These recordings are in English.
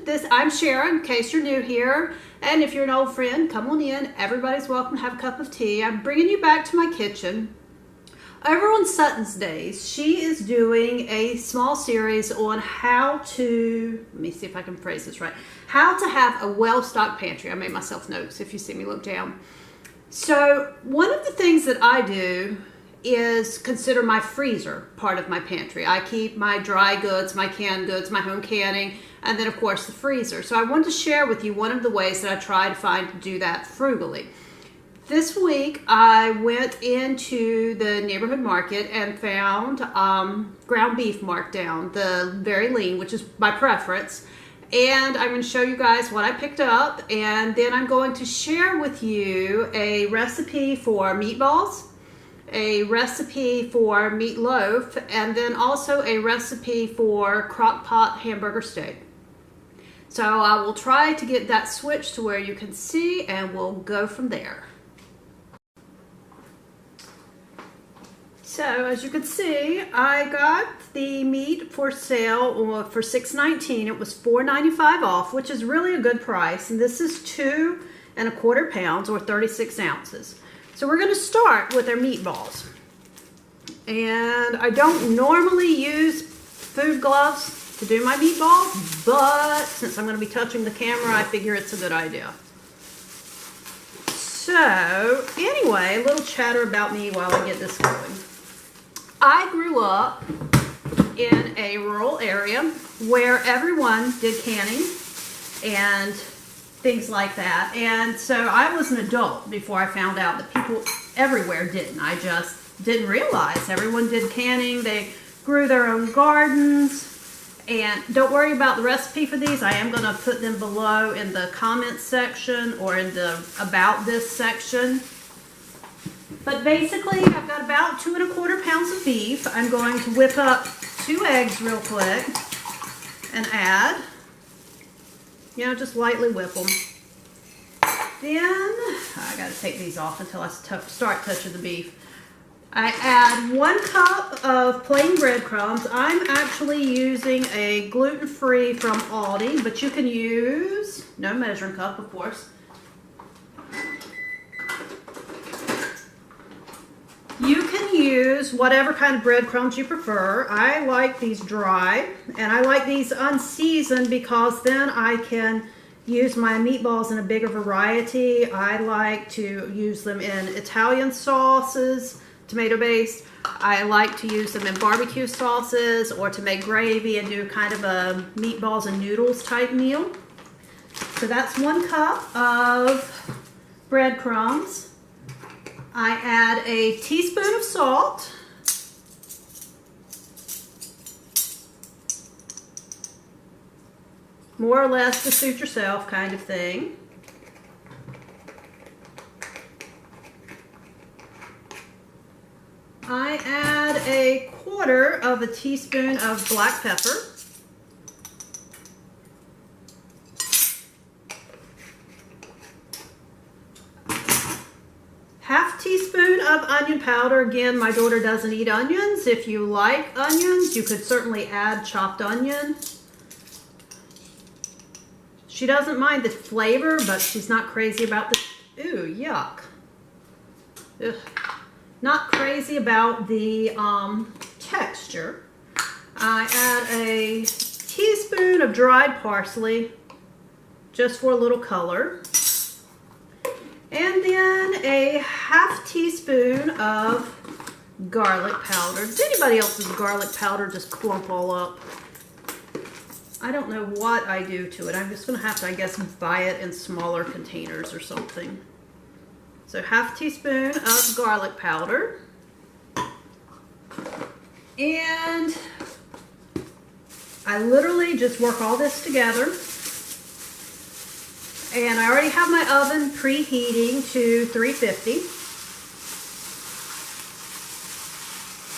I'm Sharon, in case you're new here. And if you're an old friend, come on in. Everybody's welcome to have a cup of tea. I'm bringing you back to my kitchen. Over on Sutton's Daze, she is doing a small series on how to, let me see if I can phrase this right, how to have a well-stocked pantry. I made myself notes if you see me look down. So one of the things that I do is consider my freezer part of my pantry. I keep my dry goods, my canned goods, my home canning, and then of course the freezer. So I wanted to share with you one of the ways that I try to do that frugally. This week I went into the neighborhood market and found ground beef marked down, the very lean, which is my preference. And I'm going to show you guys what I picked up, and then I'm going to share with you a recipe for meatballs, a recipe for meatloaf, and then also a recipe for crockpot hamburger steak. So I will try to get that switched to where you can see, and we'll go from there. So as you can see, I got the meat for sale for $6.19. It was $4.95 off, which is really a good price. And this is 2 1/4 pounds or 36 ounces. So we're going to start with our meatballs. And I don't normally use food gloves to do my meatballs, but since I'm going to be touching the camera, I figure it's a good idea. So anyway, a little chatter about me while I get this going. I grew up in a rural area where everyone did canning and things like that. And so I was an adult before I found out that people everywhere didn't. I just didn't realize everyone did canning. They grew their own gardens. And don't worry about the recipe for these. I am going to put them below in the comments section or in the about this section. But basically, I've got about 2 1/4 pounds of beef. I'm going to whip up 2 eggs real quick and add, just lightly whip them. Then, I got to take these off until I start touching the beef. I add 1 cup of plain breadcrumbs. I'm actually using a gluten-free from Aldi, but you can use, no measuring cup, of course. You can use whatever kind of breadcrumbs you prefer. I like these dry, and I like these unseasoned because then I can use my meatballs in a bigger variety. I like to use them in Italian sauces, tomato-based. I like to use them in barbecue sauces or to make gravy and do kind of a meatballs and noodles type meal. So that's 1 cup of breadcrumbs. I add a teaspoon of salt, more or less to suit yourself kind of thing. I add a 1/4 teaspoon of black pepper. Half teaspoon of onion powder. Again, my daughter doesn't eat onions. If you like onions, you could certainly add chopped onion. She doesn't mind the flavor, but she's not crazy about the, ooh, yuck. Ugh. Not crazy about the texture. I add a teaspoon of dried parsley, just for a little color. And then a half teaspoon of garlic powder. Does anybody else's garlic powder just clump all up? I don't know what I do to it. I'm just going to have to, I guess, buy it in smaller containers or something. So half teaspoon of garlic powder. And I literally just work all this together. And I already have my oven preheating to 350.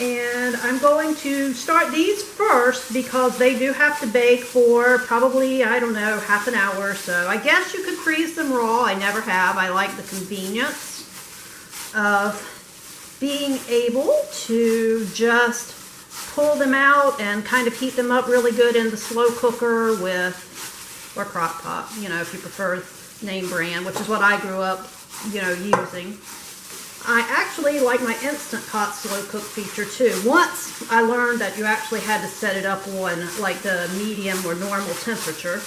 And I'm going to start these first because they do have to bake for probably, I don't know, half an hour or so. I guess you could freeze them raw. I never have. I like the convenience of being able to just pull them out and kind of heat them up really good in the slow cooker with or crockpot, you know, if you prefer name brand, which is what I grew up, you know, using. I actually like my Instant Pot slow cook feature too. Once I learned that you actually had to set it up on like the medium or normal temperature.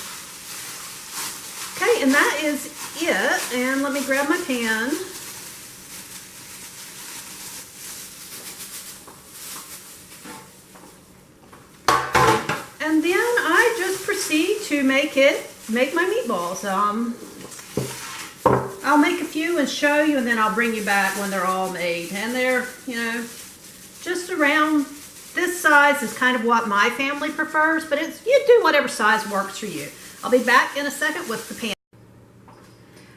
Okay, and that is it. And let me grab my pan. And then I just proceed to make my meatballs. I'll make a few and show you, and then I'll bring you back when they're all made. And they're, you know, just around this size is kind of what my family prefers, but it's, you do whatever size works for you. I'll be back in a second with the pan.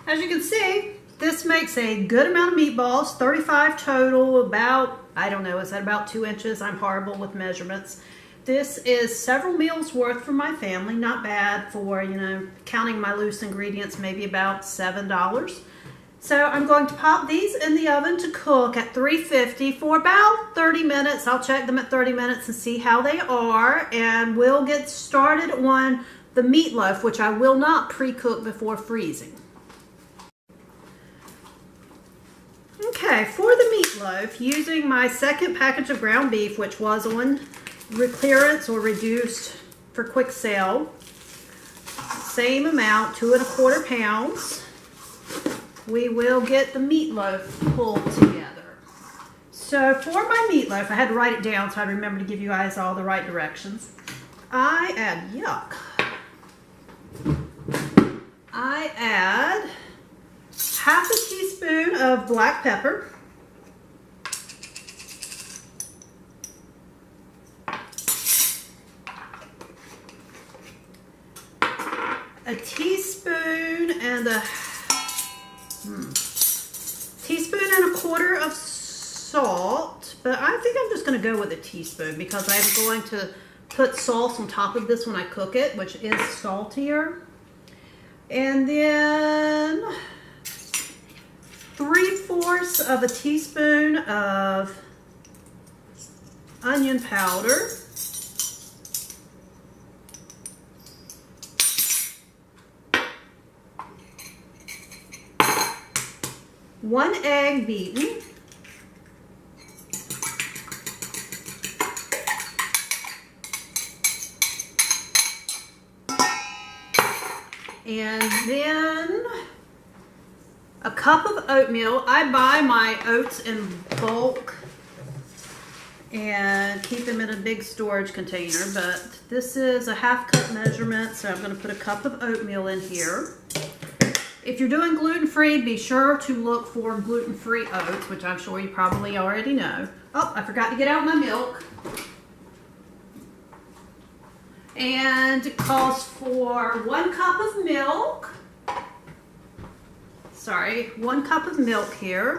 As you can see, this makes a good amount of meatballs, 35 total, about, I don't know, is that about 2 inches? I'm horrible with measurements. This is several meals worth for my family. Not bad for, you know, counting my loose ingredients, maybe about $7. So I'm going to pop these in the oven to cook at 350 for about 30 minutes. I'll check them at 30 minutes and see how they are. And we'll get started on the meatloaf, which I will not pre-cook before freezing. Okay, for the meatloaf, using my second package of ground beef, which was on clearance or reduced for quick sale, same amount, 2 1/4 pounds. We will get the meatloaf pulled together. So for my meatloaf, I had to write it down so I remember to give you guys all the right directions. I add half a teaspoon of black pepper, a teaspoon and a teaspoon and a quarter of salt, but I think I'm just going to go with a teaspoon because I'm going to put sauce on top of this when I cook it, which is saltier. And then 3/4 of a teaspoon of onion powder. One egg beaten. And then a cup of oatmeal. I buy my oats in bulk and keep them in a big storage container, but this is a 1/2 cup measurement, so I'm going to put a cup of oatmeal in here. If you're doing gluten-free, be sure to look for gluten-free oats, which I'm sure you probably already know. Oh, I forgot to get out my milk. And it calls for 1 cup of milk. Sorry, 1 cup of milk here.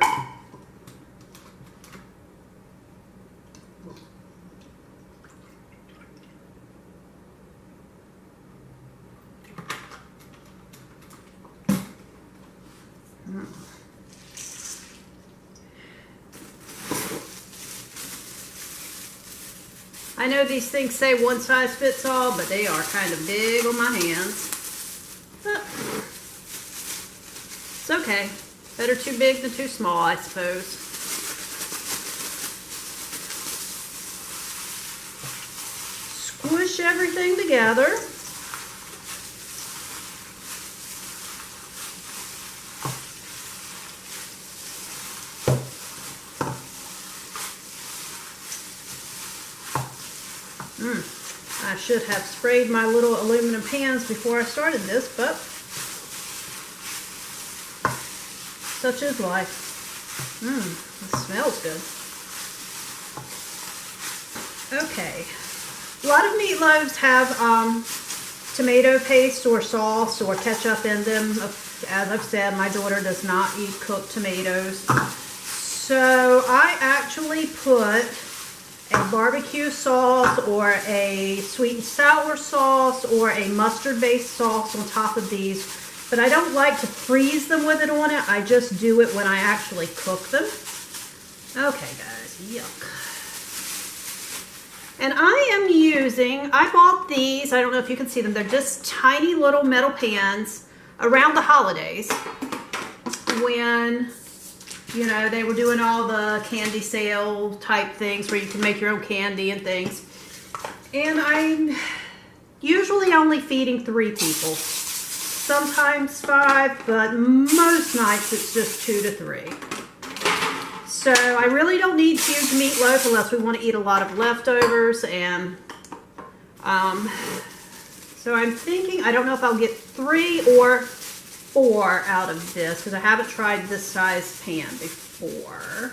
I know these things say one size fits all, but they are kind of big on my hands. But it's okay. Better too big than too small, I suppose. Squish everything together. I should have sprayed my little aluminum pans before I started this, but such is life. It smells good. Okay. A lot of meatloaves have tomato paste or sauce or ketchup in them. As I've said, my daughter does not eat cooked tomatoes. So I actually put a barbecue sauce or a sweet and sour sauce or a mustard-based sauce on top of these, but I don't like to freeze them with it on it. I just do it when I actually cook them. Okay, guys, yuck. And I am using, I bought these, I don't know if you can see them, they're just tiny little metal pans around the holidays when, you know, they were doing all the candy sale type things where you can make your own candy and things. And I'm usually only feeding 3 people, sometimes 5, but most nights it's just 2 to 3. So I really don't need huge meatloaf unless we want to eat a lot of leftovers. And so I'm thinking, I don't know if I'll get 3 or 4 out of this because I haven't tried this size pan before.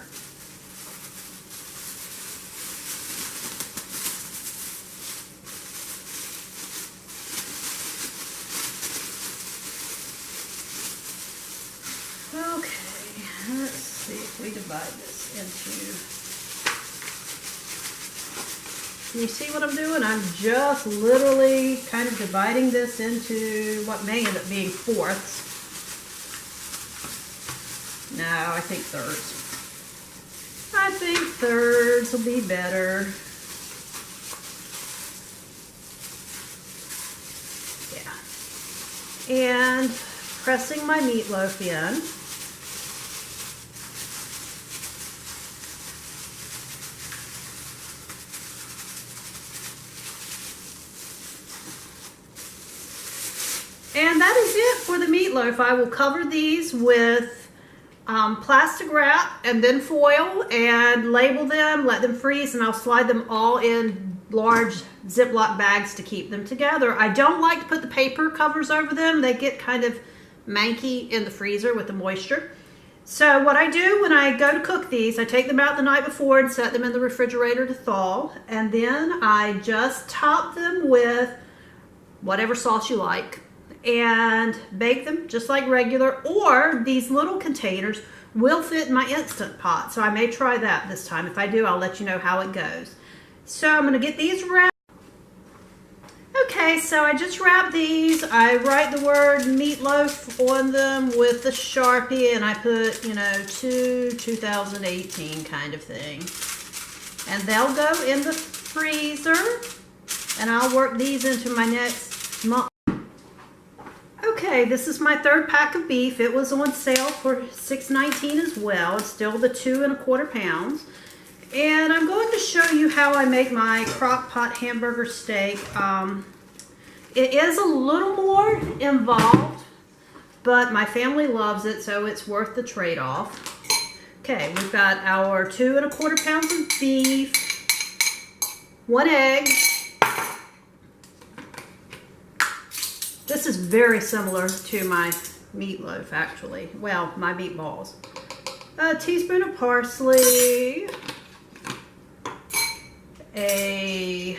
Okay, let's see if we divide this into, can you see what I'm doing? I'm just literally kind of dividing this into what may end up being 4ths. No, I think 3rds. I think 3rds will be better. Yeah. And pressing my meatloaf in. And that is it for the meatloaf. I will cover these with plastic wrap and then foil and label them, let them freeze, and I'll slide them all in large Ziploc bags to keep them together. I don't like to put the paper covers over them. They get kind of manky in the freezer with the moisture. So what I do when I go to cook these, I take them out the night before and set them in the refrigerator to thaw, and then I just top them with whatever sauce you like and bake them just like regular, or these little containers will fit in my Instant Pot, so I may try that this time. If I do, I'll let you know how it goes. So I'm going to get these wrapped. Okay, so I just wrapped these. I write the word meatloaf on them with the Sharpie, and I put, you know, 2018 kind of thing. And they'll go in the freezer, and I'll work these into my next month. Okay, this is my 3rd pack of beef. It was on sale for $6.19 as well. It's still the 2 1/4 pounds. And I'm going to show you how I make my crock pot hamburger steak. It is a little more involved, but my family loves it, so it's worth the trade-off. Okay, we've got our 2 1/4 pounds of beef, 1 egg. This is very similar to my meatloaf, actually. Well, my meatballs. A teaspoon of parsley. A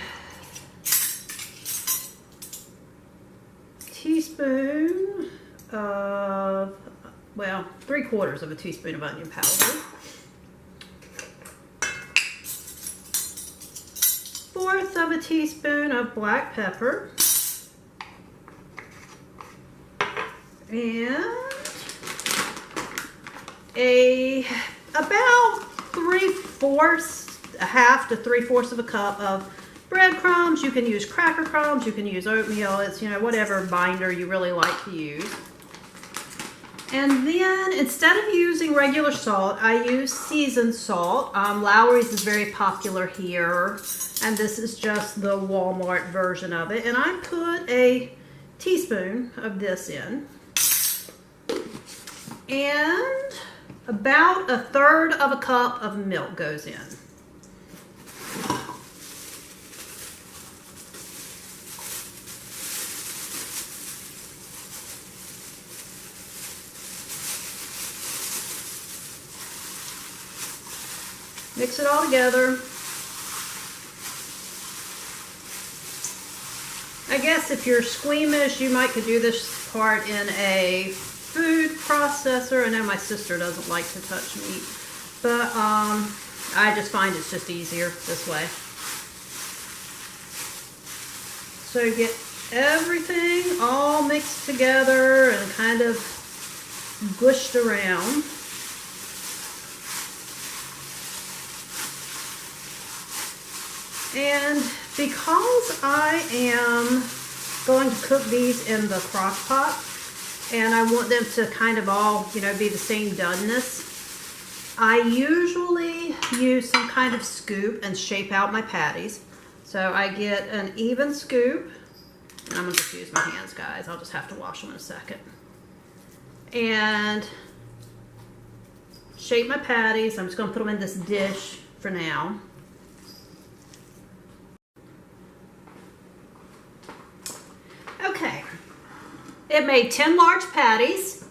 teaspoon of, well, 3/4 of a teaspoon of onion powder. 1/4 of a teaspoon of black pepper. And about 1/2 to 3/4 of a cup of breadcrumbs. You can use cracker crumbs, you can use oatmeal. It's, you know, whatever binder you really like to use. And then instead of using regular salt, I use seasoned salt. Lowry's is very popular here, and this is just the Walmart version of it. And I put a teaspoon of this in. And about 1/3 of a cup of milk goes in. Mix it all together. I guess if you're squeamish, you might could do this part in a food processor. I know my sister doesn't like to touch meat, but I just find it's just easier this way. So you get everything all mixed together and kind of gushed around. And because I am going to cook these in the crock pot, and I want them to kind of all, you know, be the same doneness, I usually use some kind of scoop and shape out my patties. So I get an even scoop, and I'm gonna just use my hands, guys. I'll just have to wash them in a second. And shape my patties. I'm just gonna put them in this dish for now. Okay, it made 10 large patties.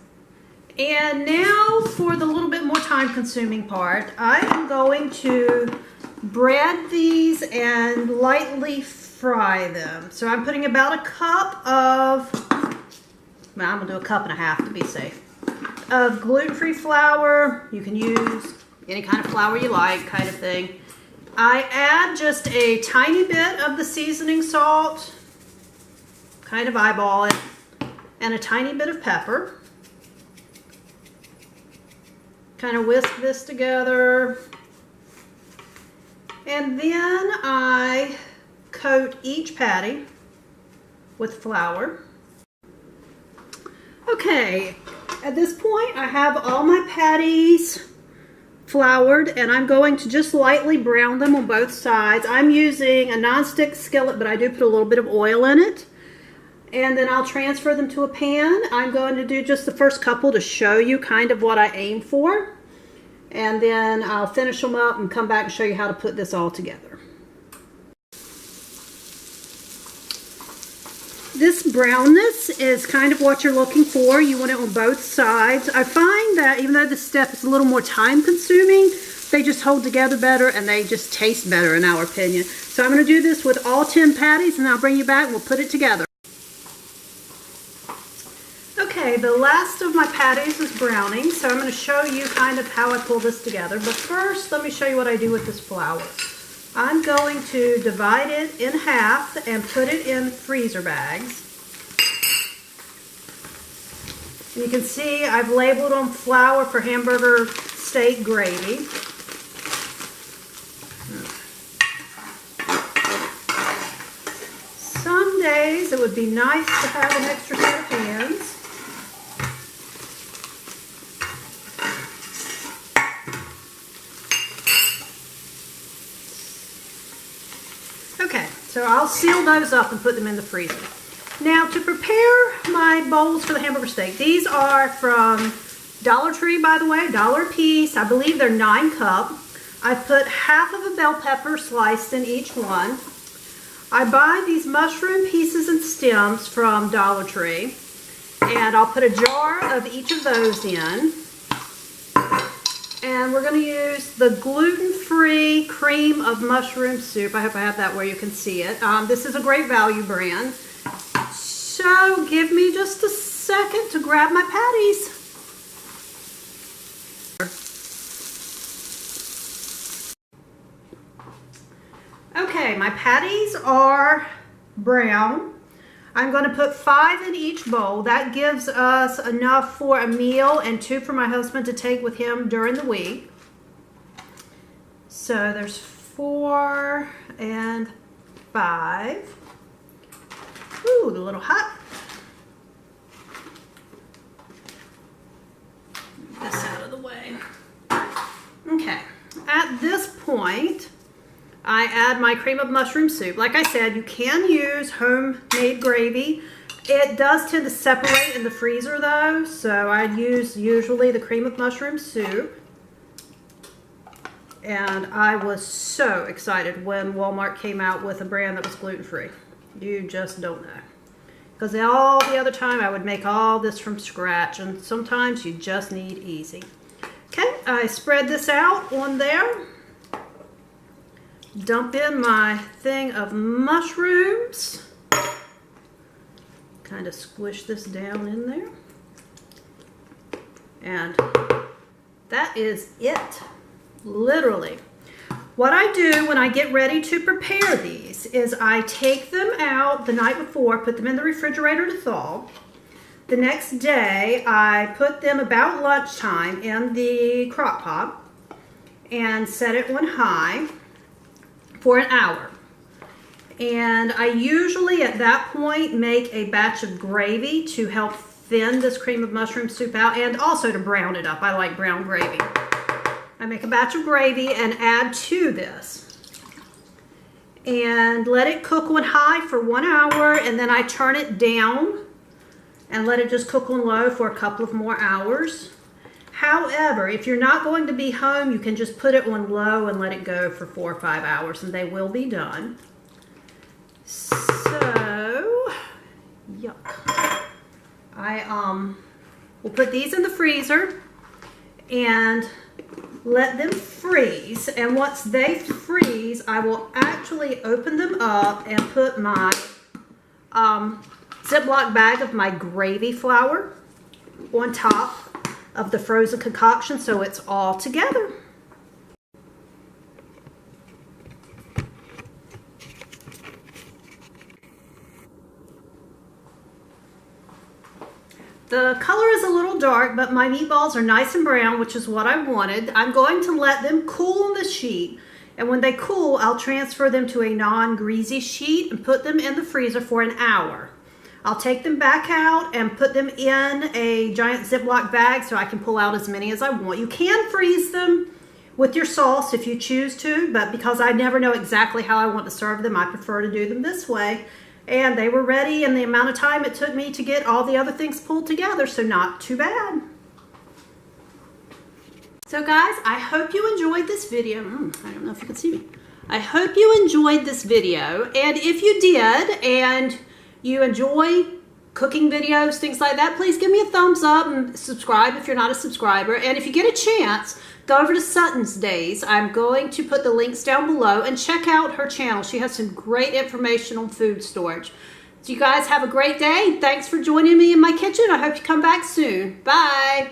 And now for the little bit more time consuming part, I am going to bread these and lightly fry them. So I'm putting about a cup of, well, I'm gonna do a cup and a half to be safe, of gluten-free flour. You can use any kind of flour you like, kind of thing. I add just a tiny bit of the seasoning salt, kind of eyeball it, and a tiny bit of pepper. Kind of whisk this together. And then I coat each patty with flour. Okay, at this point I have all my patties floured, and I'm going to just lightly brown them on both sides. I'm using a non-stick skillet, but I do put a little bit of oil in it. And then I'll transfer them to a pan. I'm going to do just the first couple to show you kind of what I aim for. And then I'll finish them up and come back and show you how to put this all together. This brownness is kind of what you're looking for. You want it on both sides. I find that even though this step is a little more time consuming, they just hold together better and they just taste better in our opinion. So I'm going to do this with all 10 patties, and I'll bring you back and we'll put it together. Okay, the last of my patties is browning, so I'm going to show you kind of how I pull this together. But first, let me show you what I do with this flour. I'm going to divide it in half and put it in freezer bags. And you can see I've labeled them flour for hamburger steak gravy. Some days it would be nice to have an extra set of hands. Okay, so I'll seal those up and put them in the freezer. Now to prepare my bowls for the hamburger steak, these are from Dollar Tree, by the way, $1 a piece. I believe they're 9 cup. I put half of a bell pepper sliced in each one. I buy these mushroom pieces and stems from Dollar Tree, and I'll put a jar of each of those in. And we're going to use the gluten-free cream of mushroom soup. I hope I have that where you can see it. This is a great value brand. So give me just a second to grab my patties. Okay, my patties are brown. I'm going to put 5 in each bowl. That gives us enough for a meal and 2 for my husband to take with him during the week. So there's 4 and 5. Ooh, a little hot. Move this out of the way. Okay, at this point, I add my cream of mushroom soup. Like I said, you can use homemade gravy. It does tend to separate in the freezer though, so I use usually the cream of mushroom soup. And I was so excited when Walmart came out with a brand that was gluten-free. You just don't know. Because all the other time I would make all this from scratch, and sometimes you just need easy. Okay, I spread this out on there. Dump in my thing of mushrooms. Kind of squish this down in there. And that is it, literally. What I do when I get ready to prepare these is I take them out the night before, put them in the refrigerator to thaw. The next day I put them about lunchtime in the crock pot and set it on high for an hour. And I usually at that point make a batch of gravy to help thin this cream of mushroom soup out and also to brown it up. I like brown gravy. I make a batch of gravy and add to this. And let it cook on high for 1 hour, and then I turn it down and let it just cook on low for a couple of more hours. However, if you're not going to be home, you can just put it on low and let it go for 4 or 5 hours and they will be done. So, yuck. I will put these in the freezer and let them freeze. And once they freeze, I will actually open them up and put my Ziploc bag of my gravy flour on top of the frozen concoction so it's all together. The color is a little dark, but my meatballs are nice and brown, which is what I wanted. I'm going to let them cool on the sheet, and when they cool, I'll transfer them to a non-greasy sheet and put them in the freezer for an hour. I'll take them back out and put them in a giant Ziploc bag so I can pull out as many as I want. You can freeze them with your sauce if you choose to, but because I never know exactly how I want to serve them, I prefer to do them this way. And they were ready in the amount of time it took me to get all the other things pulled together, so not too bad. So guys, I hope you enjoyed this video. I don't know if you can see me. I hope you enjoyed this video, and if you did, and you enjoy cooking videos, things like that, please give me a thumbs up and subscribe if you're not a subscriber. And if you get a chance, go over to Sutton's Daze. I'm going to put the links down below and check out her channel. She has some great information on food storage. So you guys have a great day. Thanks for joining me in my kitchen. I hope you come back soon. Bye.